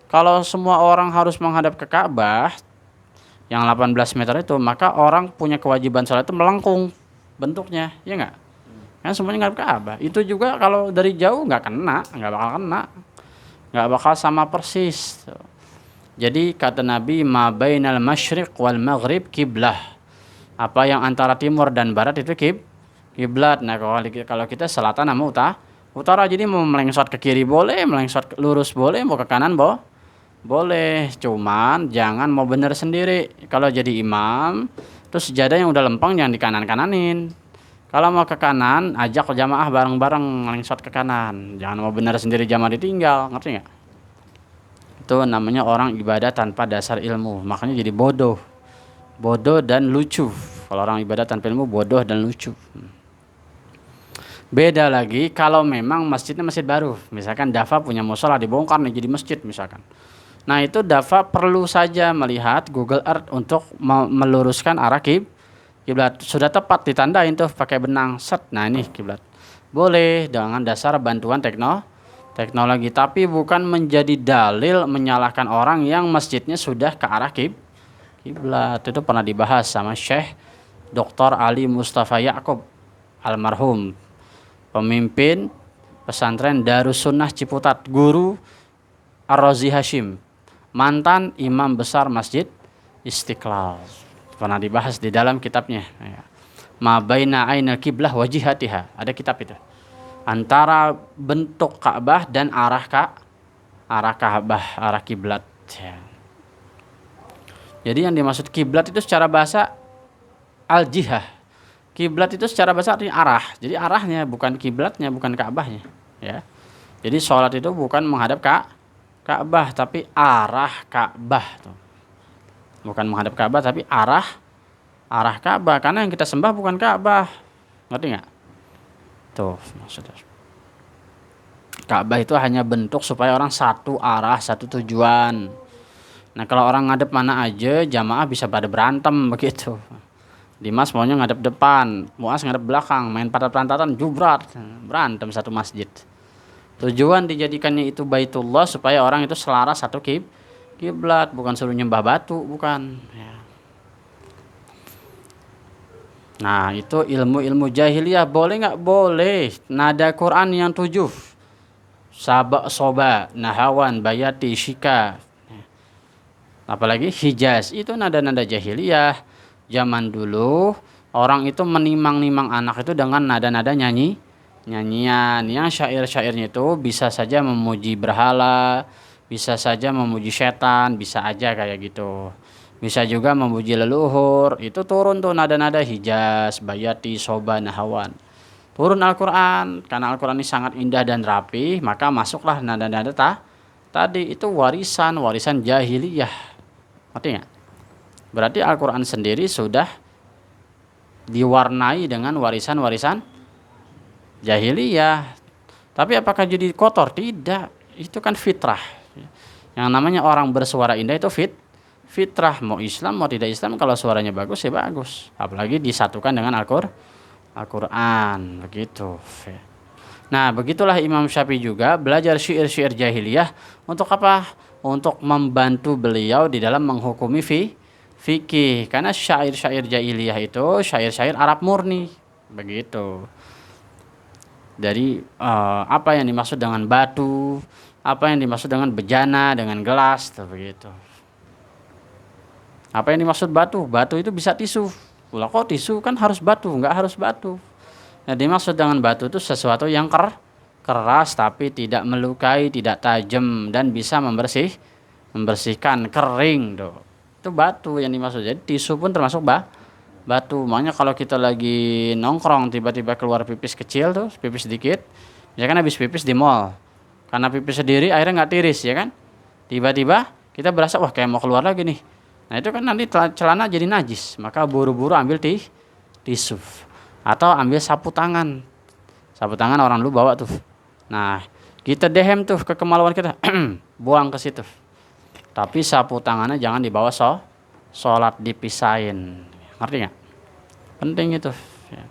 Kalau semua orang harus menghadap ke Ka'bah yang 18 meter itu, maka orang punya kewajiban salat itu melengkung bentuknya, ya enggak? Kan semuanya ngadep Ka'bah. Itu juga kalau dari jauh nggak bakal kena. Nggak bakal sama persis. Jadi kata Nabi, ma bainal masyriq wal maghrib kiblah. Apa yang antara timur dan barat itu kiblat. Nah, kalau kita selatan sama utara, jadi mau melengsot ke kiri boleh, melengsot lurus boleh, mau ke kanan boleh. Cuman jangan mau bener sendiri. Kalau jadi imam, terus sejadah yang udah lempeng jangan di kanan-kananin. Kalau mau ke kanan, ajak jamaah bareng-bareng melengsot ke kanan. Jangan mau bener sendiri jamaah ditinggal, ngerti nggak? Itu namanya orang ibadah tanpa dasar ilmu, makanya jadi bodoh dan lucu. Kalau orang ibadah tanpa ilmu bodoh dan lucu. Beda lagi kalau memang masjidnya masjid baru, misalkan Dafa punya musola dibongkar nih jadi masjid misalkan. Nah, itu Dafa perlu saja melihat Google Earth untuk meluruskan arah kiblat. Sudah tepat ditandain tuh pakai benang set. Nah, ini kiblat. Boleh dengan dasar bantuan teknologi, tapi bukan menjadi dalil menyalahkan orang yang masjidnya sudah ke arah kiblat. Itu pernah dibahas sama Syekh Dr. Ali Mustafa Ya'qub almarhum, pemimpin pesantren Darussunnah Ciputat, guru Ar-Razi Hashim, mantan imam besar Masjid Istiqlal. Pernah dibahas di dalam kitabnya. Ma baina ainal kiblah wa jihatiha. Ada kitab itu. Antara bentuk Ka'bah dan arah Ka'bah, arah kiblat. Jadi yang dimaksud kiblat itu secara bahasa al-jihah. Kiblat itu secara bahasa artinya arah. Jadi arahnya bukan kiblatnya, bukan Ka'bahnya, ya. Jadi sholat itu bukan menghadap Ka'bah, tapi arah Ka'bah tuh. Bukan menghadap Ka'bah tapi arah Ka'bah, karena yang kita sembah bukan Ka'bah. Ngerti enggak? Tuh maksudnya. Ka'bah itu hanya bentuk supaya orang satu arah, satu tujuan. Nah, kalau orang ngadep mana aja, jamaah bisa pada berantem begitu. Dimas maunya ngadep depan, Muas ngadep belakang, main pantat-pantatan, jubrat, berantem satu masjid. Tujuan dijadikannya itu Baitullah supaya orang itu selaras satu kiblat, bukan suruh nyembah batu, bukan. Ya. Nah, itu ilmu-ilmu jahiliyah boleh nggak? Boleh. Nada Quran yang 7, Sabak, Soba, Nahawan, Bayati, Shika, apalagi Hijaz, itu nada-nada jahiliyah. Zaman dulu orang itu menimang-nimang anak itu dengan nada-nada nyanyian yang syair-syairnya itu bisa saja memuji berhala, bisa saja memuji setan, bisa aja kayak gitu. Bisa juga memuji leluhur. Itu turun tuh nada-nada Hijaz, Bayati, Soba, Nahawan. Turun Al-Quran. Karena Al-Quran ini sangat indah dan rapi, maka masuklah nada-nada tadi itu warisan jahiliyah. Artinya berarti Al-Quran sendiri sudah diwarnai dengan warisan-warisan jahiliyah. Tapi apakah jadi kotor? Tidak, itu kan fitrah. Yang namanya orang bersuara indah itu fitrah. Mau Islam mau tidak Islam, kalau suaranya bagus ya bagus. Apalagi disatukan dengan Al-Quran begitu. Nah begitulah Imam Syafi'i juga belajar syair-syair jahiliyah untuk apa? Untuk membantu beliau di dalam menghukumi fikih. Karena syair-syair jahiliyah itu syair-syair Arab murni begitu. Dari apa yang dimaksud dengan batu, apa yang dimaksud dengan bejana, dengan gelas, begitu. Apa yang dimaksud batu? Batu itu bisa tisu. Lah kok tisu kan harus batu? Enggak harus batu. Nah, dimaksud dengan batu itu sesuatu yang keras tapi tidak melukai, tidak tajam dan bisa membersihkan, kering tuh. Itu batu yang dimaksud. Jadi tisu pun termasuk batu. Makanya kalau kita lagi nongkrong tiba-tiba keluar pipis kecil tuh, pipis sedikit, misalkan habis pipis di mall, karena pipis sendiri airnya nggak tiris ya kan, tiba-tiba kita berasa wah kayak mau keluar lagi nih. Nah itu kan nanti celana jadi najis, maka buru-buru ambil tisu atau ambil sapu tangan orang dulu bawa tuh. Nah kita dehem tuh ke kemaluan kita, buang ke situ. Tapi sapu tangannya jangan dibawa sholat, dipisahin. Ngerti nggak? Penting itu. Ya.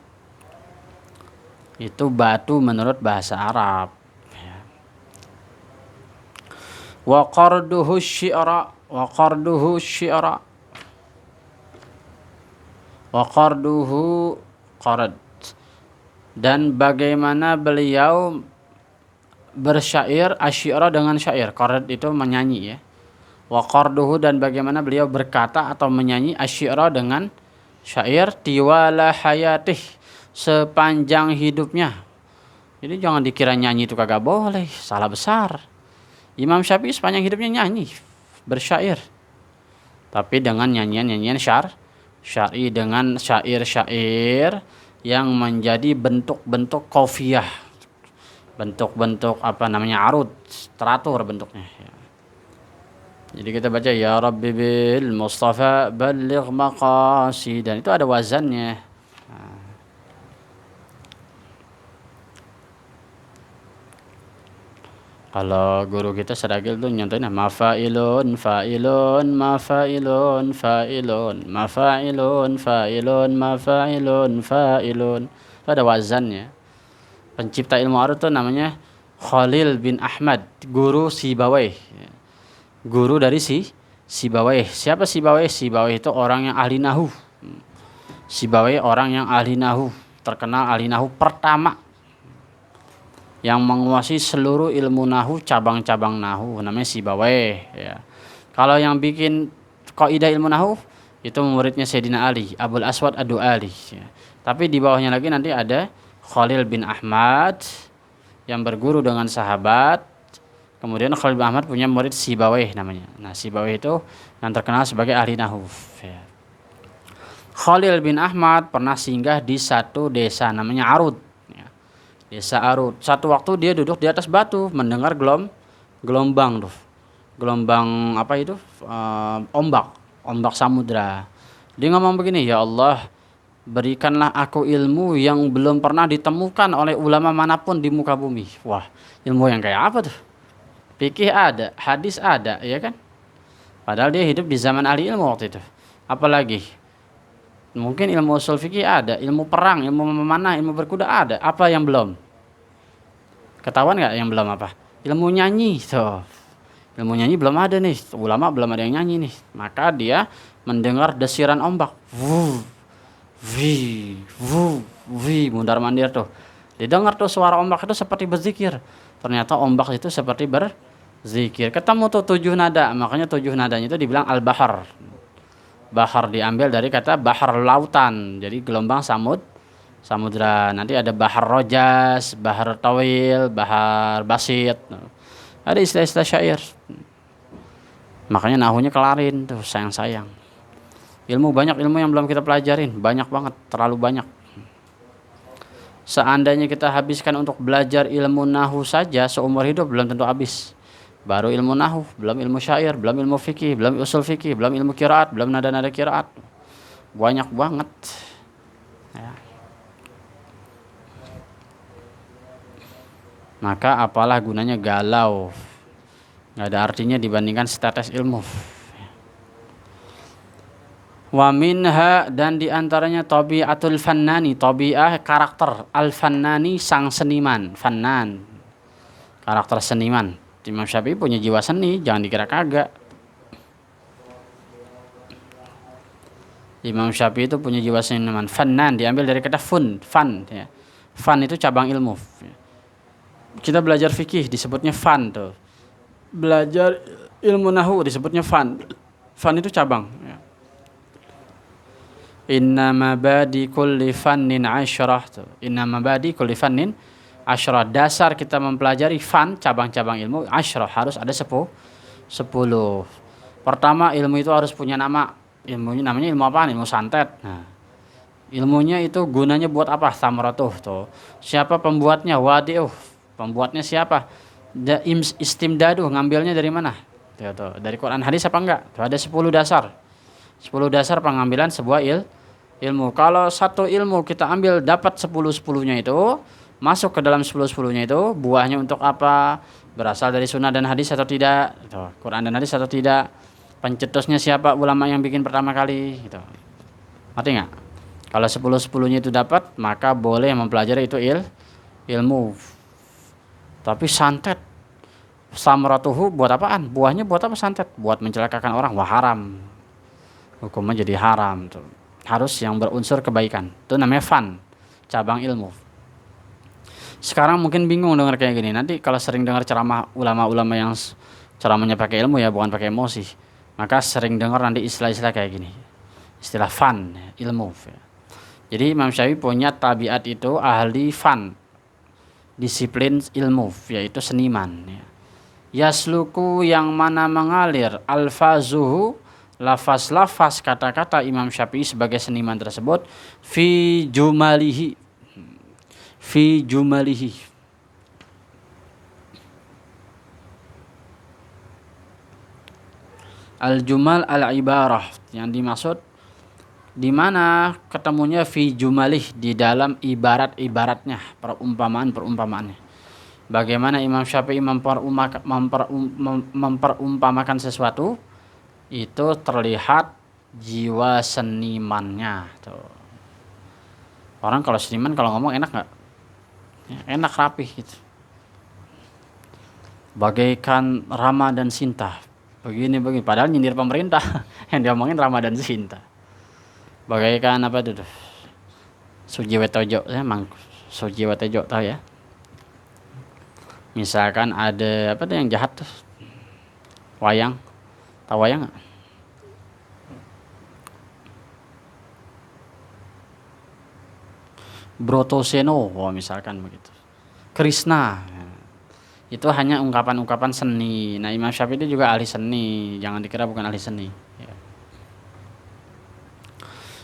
Itu batu menurut bahasa Arab. Ya. Wa qarduhu syi'ra, wa qarduhu syi'ra, wa qarduhu qard. Dan bagaimana beliau bersyair asy'ara dengan syair. Qard itu menyanyi ya. Wa qarduhu, dan bagaimana beliau berkata atau menyanyi asy'ara dengan syair tiwala hayatih, sepanjang hidupnya. Jadi jangan dikira nyanyi itu kagak boleh, salah besar. Imam Syafi'i sepanjang hidupnya nyanyi, bersyair. Tapi dengan nyanyian-nyanyian syar'i, dengan syair-syair yang menjadi bentuk-bentuk qafiyah. Bentuk-bentuk arud, teratur bentuknya. Jadi kita baca ya Rabbi bil Mustafa balligh maqasi, dan itu ada wazannya. Kalau guru kita Seragil tuh nyontohin mafailun failun mafailun failun mafailun failun mafailun failun. Itu ada wazannya. Pencipta ilmu arud tuh namanya Khalil bin Ahmad, guru Sibawayh. Guru dari Sibawayh. Siapa Sibawayh? Sibawayh itu orang yang ahli nahu. Sibawayh orang yang ahli nahu, terkenal ahli nahu pertama yang menguasai seluruh ilmu nahu, cabang-cabang nahu, namanya Sibawayh ya. Kalau yang bikin kaidah ilmu nahu itu muridnya Sayyidina Ali, Abul Aswad Ad-Du'ali ya. Tapi di bawahnya lagi nanti ada Khalil bin Ahmad yang berguru dengan sahabat. Kemudian Khalil bin Ahmad punya murid Sibawayh namanya. Nah, Sibawayh itu yang terkenal sebagai ahli nahwu. Ya. Khalil bin Ahmad pernah singgah di satu desa namanya Arud. Ya. Desa Arud. Satu waktu dia duduk di atas batu mendengar gelombang tuh. Gelombang apa itu? Ombak samudra. Dia ngomong begini, ya Allah, berikanlah aku ilmu yang belum pernah ditemukan oleh ulama manapun di muka bumi. Wah, ilmu yang kayak apa tuh? Fikih ada, hadis ada, ya kan? Padahal dia hidup di zaman ahli ilmu waktu itu. Apalagi mungkin ilmu usul fikih ada, ilmu perang, ilmu memanah, ilmu berkuda ada. Apa yang belum? Ketahuan nggak yang belum apa? Ilmu nyanyi tuh. Ilmu nyanyi belum ada nih. Ulama belum ada yang nyanyi nih. Maka dia mendengar desiran ombak. Wuh, wih, mundar-mandir tuh. Didengar tuh suara ombak itu seperti berzikir. Ternyata ombak itu seperti berzikir. Ketemu tuh 7 nada, makanya 7 nadanya itu dibilang al-bahar. Bahar diambil dari kata bahar lautan, jadi gelombang samudra. Nanti ada bahar rojas, bahar tawil, bahar basit. Ada istilah-istilah syair. Makanya nahunya kelarin tuh, sayang-sayang. Ilmu banyak, ilmu yang belum kita pelajarin, banyak banget, terlalu banyak. Seandainya kita habiskan untuk belajar ilmu nahu saja seumur hidup belum tentu habis. Baru ilmu nahwu, belum ilmu syair, belum ilmu fikih, belum usul fikih, belum ilmu qiraat, belum nada-nada qiraat. Banyak banget. Ya. Maka apalah gunanya galau? Nggak ada artinya dibandingkan setetes ilmu. Wa minha, dan diantaranya tabiatul fannani, tabiah karakter al fannani sang seniman, fannan karakter seniman. Imam Syafi'i punya jiwa seni, jangan dikira kagak. Imam Syafi'i itu punya jiwa seniman. Fannan diambil dari kata fan ya. Fan itu cabang ilmu. Kita belajar fikih disebutnya fan tuh. Belajar ilmu nahwu disebutnya fan. Fan itu cabang ya. Inna mabadi kulli fannin asyrah. Inna mabadi kulli fannin asyrah. Dasar kita mempelajari fan, cabang-cabang ilmu asyrah, harus ada 10. Pertama, ilmu itu harus punya nama. Ilmunya namanya ilmu apaan? Ilmu santet. Nah, ilmunya itu gunanya buat apa? Samratuh tuh. Siapa pembuatnya? Wadi'uh. Pembuatnya siapa? Istimdaduh, ngambilnya dari mana? Tuh, dari Quran hadis apa enggak? Tuh, ada 10 dasar. 10 dasar pengambilan sebuah ilmu. Kalau satu ilmu kita ambil dapat 10-10-nya itu, masuk ke dalam 10-10-nya itu, buahnya untuk apa? Berasal dari sunnah dan hadis atau tidak? Tuh, Quran dan hadis atau tidak? Pencetusnya siapa ulama yang bikin pertama kali? Gitu. Ngerti nggak? Kalau 10-10-nya itu dapat, maka boleh mempelajari itu ilmu. Tapi santet, samratuhu buat apaan? Buahnya buat apa santet? Buat mencelakakan orang, wah haram. Hukumnya jadi haram tuh. Harus yang berunsur kebaikan. Itu namanya fan, cabang ilmu. Sekarang mungkin bingung dengar kayak gini. Nanti kalau sering dengar ceramah ulama-ulama yang ceramahnya pakai ilmu ya, bukan pakai emosi, maka sering dengar nanti istilah-istilah kayak gini. Istilah fan, ilmu. Jadi Imam Syafi'i punya tabiat itu ahli fan, disiplin ilmu, yaitu seniman. Yasluku, yang mana mengalir, alfazuhu, lafaz-lafaz kata-kata Imam Syafi'i sebagai seniman tersebut, fi jumalihi, al-jumal al-ibarah, yang dimaksud di mana ketemunya fi jumalih, di dalam ibarat-ibaratnya, perumpamaan-perumpamaannya. Bagaimana Imam Syafi'i memperumpamakan sesuatu, itu terlihat jiwa senimannya tuh. Orang kalau seniman kalau ngomong enak nggak? Ya, enak, rapih gitu. Bagaikan Rama dan Sinta, begini, padahal nyindir pemerintah. Yang diomongin Rama dan Sinta. Bagaikan apa itu tuh? Sujiwetojo, emang Sujiwetojo tahu ya? Misalkan ada apa tuh yang jahat tuh? Wayang, tahu wayang nggak? Brotoseno, misalkan begitu. Krishna, itu hanya ungkapan-ungkapan seni. Nah, Imam Syafi'i itu juga ahli seni, jangan dikira bukan ahli seni. Ya.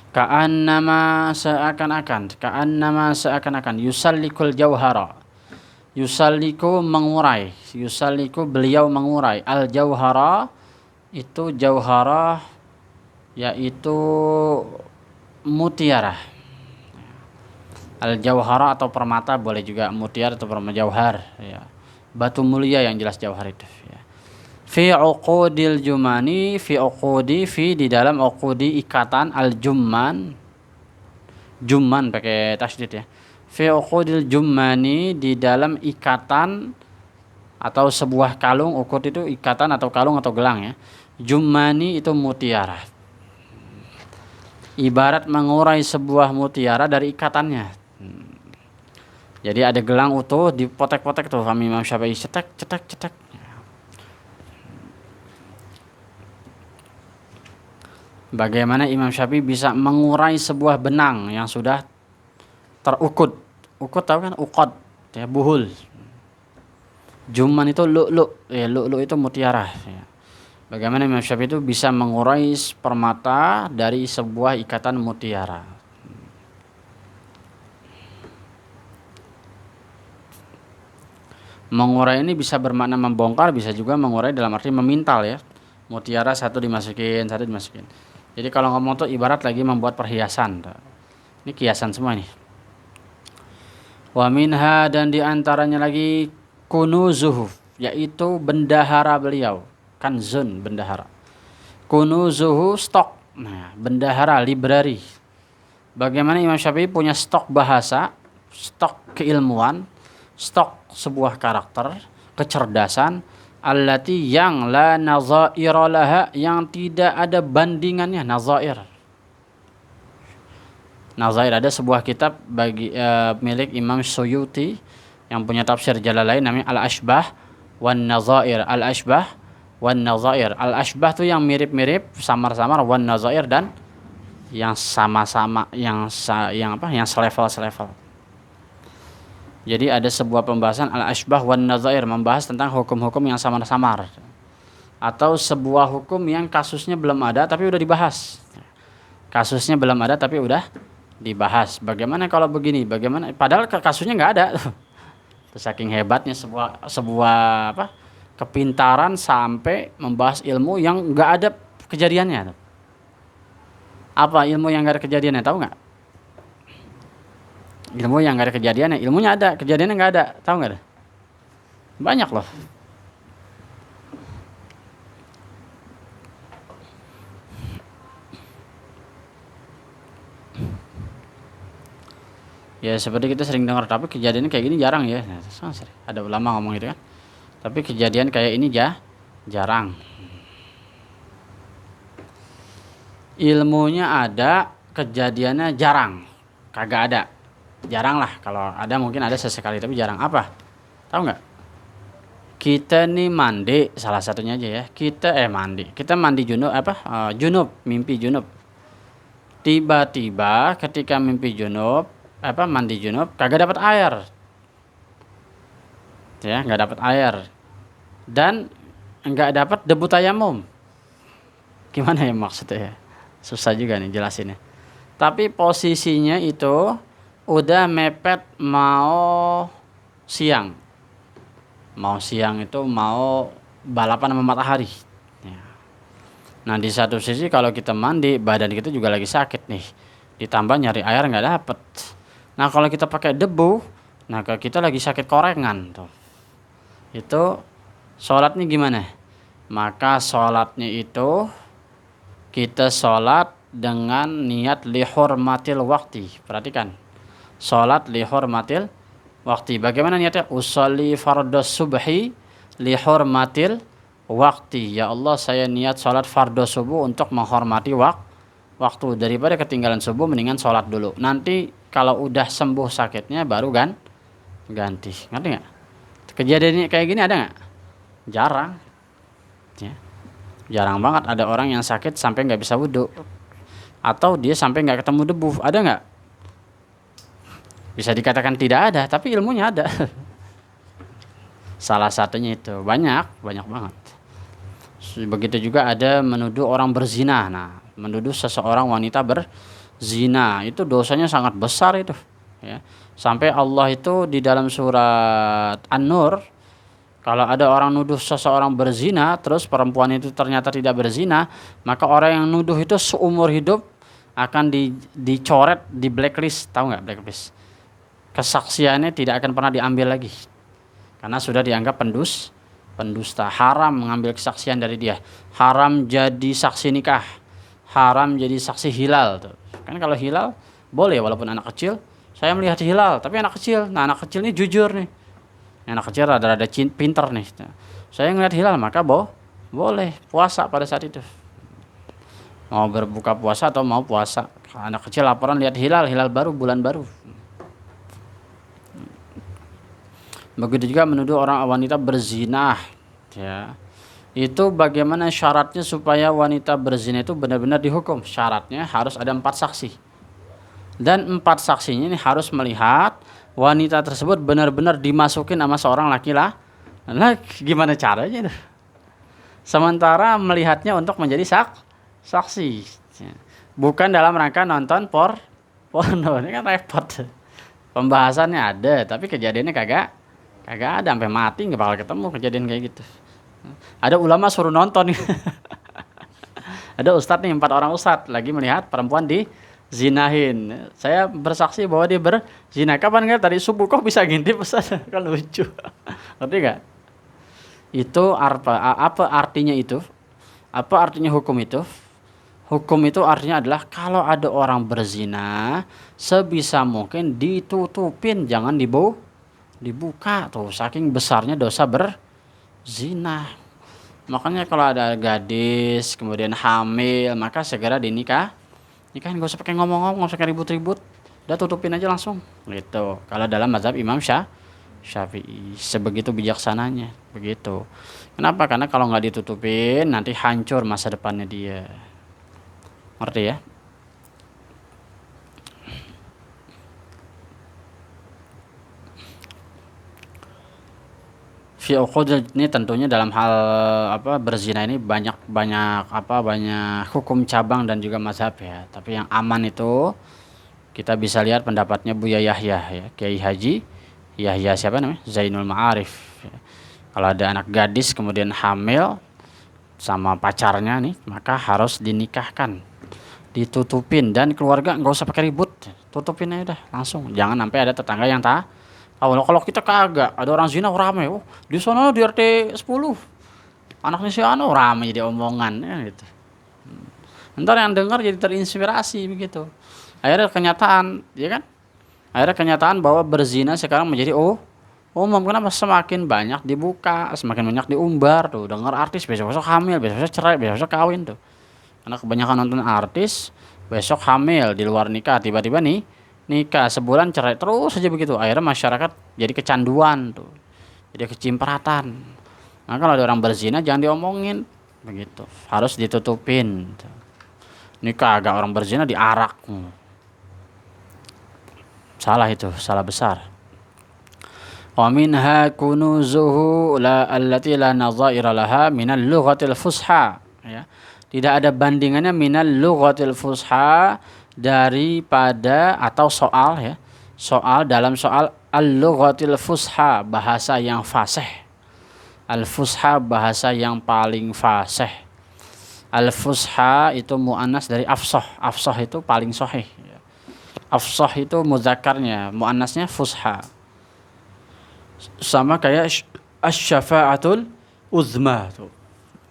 Ka'annama seakan-akan, yusallikul jauhara. Yusalliku mengurai, yusalliku beliau mengurai, al jauhara itu jauhara yaitu mutiara. Al jauhara atau permata, boleh juga mutiara atau permata, jauhar ya. Batu mulia yang jelas jauhar itu ya. Fi uqudil jumani, fi uqudi, fi di dalam uqudi ikatan, al jumman pakai tasydid ya. Fi uqudil jummani, di dalam ikatan atau sebuah kalung. Uqud itu ikatan atau kalung atau gelang ya. Jummani itu mutiara. Ibarat mengurai sebuah mutiara dari ikatannya. Jadi ada gelang utuh, dipotek-potek tuh kami Imam Syafi'i, cetek. Bagaimana Imam Syafi'i bisa mengurai sebuah benang yang sudah terukut. Ukut tahu kan? Uqad ya, buhul. Jumman itu lu'lu', ya lu'lu' itu mutiara ya. Bagaimana Imam Syafi'i itu bisa mengurai permata dari sebuah ikatan mutiara. Mengurai ini bisa bermakna membongkar, bisa juga mengurai dalam arti memintal ya. Mutiara satu dimasukin, satu dimasukin. Jadi kalau ngomong tuh ibarat lagi membuat perhiasan. Ini kiasan semua nih. Wa minha, dan diantaranya lagi kunuzuhu, yaitu bendahara beliau. Kanzun, bendahara. Kunuzuhu, stok. Nah, bendahara, library. Bagaimana Imam Syafi'i punya stok bahasa, stok keilmuan, stok sebuah karakter, kecerdasan, allati yang la nazaira laha, yang tidak ada bandingannya. Nazair. Nazair ada sebuah kitab bagi milik Imam Suyuti yang punya tafsir Jalalain namanya Al-Ashbah wan Nazair. Al-Ashbah wan Nazair. Al-Ashbah tuh yang mirip-mirip, samar-samar, wan Nazair dan yang sama-sama, yang selevel-selevel. Jadi ada sebuah pembahasan Al-Ashbah wan Nazair, membahas tentang hukum-hukum yang samar-samar atau sebuah hukum yang kasusnya belum ada tapi udah dibahas. Kasusnya belum ada tapi udah dibahas. Bagaimana kalau begini? Bagaimana? Padahal kasusnya nggak ada. Saking hebatnya sebuah kepintaran sampai membahas ilmu yang nggak ada kejadiannya. Apa ilmu yang nggak ada kejadiannya? Tahu nggak? Ilmu yang nggak ada kejadiannya, ilmunya ada, kejadiannya nggak ada. Tahu nggak? Banyak loh. Ya seperti kita sering dengar, tapi kejadiannya kayak gini jarang ya. Ada ulama ngomong gitu kan. Tapi kejadian kayak ini jarang. Ilmunya ada, kejadiannya jarang. Kagak ada. Jarang lah. Kalau ada mungkin ada sesekali, tapi jarang. Apa? Tahu nggak? Kita nih mandi, salah satunya aja ya. Kita mandi junub junub, mimpi junub. Tiba-tiba ketika mimpi junub, mandi junub, kagak dapat air. Ya, nggak dapat air. Dan nggak dapat debu tayamum. Gimana ya maksudnya? Susah juga nih jelasinnya. Tapi posisinya itu udah mepet mau siang. Mau siang itu mau balapan sama matahari. Ya. Nah di satu sisi kalau kita mandi, badan kita juga lagi sakit nih. Ditambah nyari air nggak dapet. Nah kalau kita pakai debu, nah kita lagi sakit korengan tuh. Itu sholatnya gimana? Maka sholatnya itu kita sholat dengan niat lihurmatil wakti. Perhatikan, sholat lihurmatil wakti. Bagaimana niatnya? Usolli fardhos subhi lihurmatil wakti. Ya Allah, saya niat sholat fardhos subuh untuk menghormati waktu. Daripada ketinggalan subuh, mendingan sholat dulu. Nanti kalau udah sembuh sakitnya baru ganti. Ngerti nggak? Kejadian kayak gini ada nggak? Jarang. Ya. Jarang banget ada orang yang sakit sampai nggak bisa wudhu, atau dia sampai nggak ketemu debu. Ada nggak? Bisa dikatakan tidak ada, tapi ilmunya ada. Salah satunya itu banyak banget. Begitu juga ada menuduh orang berzina. Nah, menuduh seseorang wanita berzina itu dosanya sangat besar itu. Ya. Sampai Allah itu di dalam surat An-Nur, kalau ada orang nuduh seseorang berzina, terus perempuan itu ternyata tidak berzina, maka orang yang nuduh itu seumur hidup akan dicoret, di blacklist. Tahu nggak blacklist? Kesaksiannya tidak akan pernah diambil lagi, karena sudah dianggap pendusta. Haram mengambil kesaksian dari dia. Haram jadi saksi nikah. Haram jadi saksi hilal. Tuh. Kan kalau hilal boleh walaupun anak kecil. Saya melihat hilal, tapi anak kecil. Nah anak kecil ini jujur nih. Anak kecil rada-rada pinter nih. Saya ngeliat hilal, maka boleh puasa pada saat itu. Mau berbuka puasa atau mau puasa. Anak kecil laporan lihat hilal baru, bulan baru. Begitu juga menuduh orang wanita berzina. Ya. Itu bagaimana syaratnya supaya wanita berzina itu benar-benar dihukum. Syaratnya harus ada 4 saksi. Dan 4 saksinya ini harus melihat wanita tersebut benar-benar dimasukin sama seorang laki-laki. Nah, gimana caranya? Sementara melihatnya untuk menjadi saksi. Bukan dalam rangka nonton porno. Ini kan repot. Pembahasannya ada, tapi kejadiannya kagak Kagak ada, sampai mati nggak bakal ketemu kejadian kayak gitu. Ada ulama suruh nonton. Ada ustadz nih, 4 orang ustadz lagi melihat perempuan dizinahin. Saya bersaksi bahwa dia berzina. Kapan nggak? Tadi subuh. Kok bisa ngintip ustadz? Kan lucu. Ngerti nggak? Itu apa artinya itu? Apa artinya hukum itu? Hukum itu artinya adalah kalau ada orang berzina, sebisa mungkin ditutupin, jangan dibuka tuh. Saking besarnya dosa berzina. Makanya kalau ada gadis kemudian hamil, maka segera nikahin, gak usah pakai ngomong-ngomong, gak usah pakai ribut-ribut, udah tutupin aja langsung gitu. Kalau dalam mazhab Imam Syafi'i sebegitu bijaksananya begitu. Kenapa? Karena kalau nggak ditutupin nanti hancur masa depannya dia. Ngerti ya? Fi uqud ini tentunya dalam hal berzina ini banyak hukum cabang dan juga mazhab ya. Tapi yang aman itu kita bisa lihat pendapatnya Buya Yahya ya, Kiai Haji Yahya siapa namanya? Zainul Ma'arif. Ya. Kalau ada anak gadis kemudian hamil sama pacarnya nih, maka harus dinikahkan, ditutupin, dan keluarga nggak usah pakai ribut, tutupin aja udah langsung. Jangan sampai ada tetangga yang kalau kita kagak, ada orang zina rame, oh di sana di RT 10 anaknya si Ano rame jadi omongan ya gitu. Ntar yang dengar jadi terinspirasi begitu. Akhirnya kenyataan, ya kan? Akhirnya kenyataan bahwa berzina sekarang menjadi umum. Kenapa? Semakin banyak dibuka, semakin banyak diumbar tuh. Dengar artis besok-besok hamil, besok-besok cerai, besok-besok kawin tuh. Karena kebanyakan nonton artis, besok hamil di luar nikah, tiba-tiba nih nikah sebulan cerai terus saja begitu. Akhirnya masyarakat jadi kecanduan tuh, jadi kecimpratan. Nah kalau ada orang berzina jangan diomongin begitu, harus ditutupin tuh. Nikah agak orang berzina diarak, salah, itu salah besar. Wa minha kunuzuhu allati la nadhaira laha minal lughatil fusha, ya. Tidak ada bandingannya minal lughatil fusha, daripada atau soal ya, dalam soal al-lughatil fusha, bahasa yang fasih. Al-fusha bahasa yang paling fasih. Al-fusha itu muannas dari afsah. Afsah itu paling sahih. Afsah itu mudzakarnya, muannasnya fusha. Sama kayak asy-syafa'atul uzma tuh.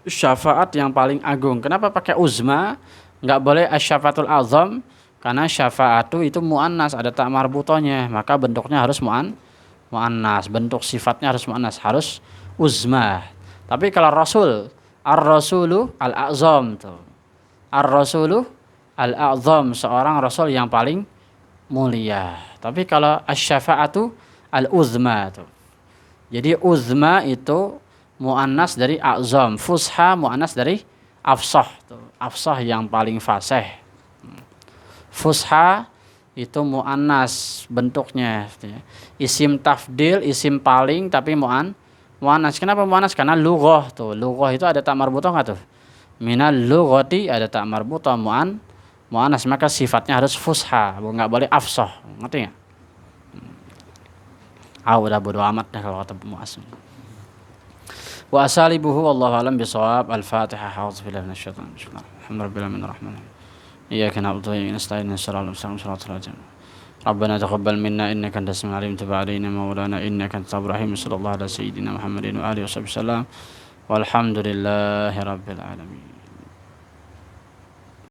Syafaat yang paling agung. Kenapa pakai uzma? Nggak boleh asy-syafa'atul azam, karena syafa'atu itu muannas, ada tak marbutonya, maka bentuknya harus muannas, bentuk sifatnya harus muannas, harus uzma. Tapi kalau rasul, ar-rasulu al-a'zam tuh. Ar-rasulu al-a'zam, seorang rasul yang paling mulia. Tapi kalau asy-syafa'atu al-uzma tuh. Jadi uzma itu muannas dari a'zam, fusha muannas dari afsah tuh. Afsah yang paling fasih. Fusha itu muannas bentuknya, isim tafdil, isim paling, tapi muannas. Kenapa muannas? Karena lughah tuh. Lughah itu ada tak marbutah nggak tuh? Minal lughati ada tak marbutah muannas, maka sifatnya harus fusha, nggak boleh afsah. Ngerti nggak? Udah bodo amat dah kalau kata muas. Wa asalibuhu wallahu alam bisawab. Al-Fatihah. A'udzubillahi minasyaitonir rajim. Alhamdulillahirrahmanirrahim. إياك نعبد وإياك نستعين صراط المستقيم صراط الذين ربنا تقبل منا إنك أنت السميع العليم تب علينا مولانا إنك أنت التواب الرحيم صلى الله على سيدنا محمد وآله وصحبه وسلم والحمد لله رب العالمين.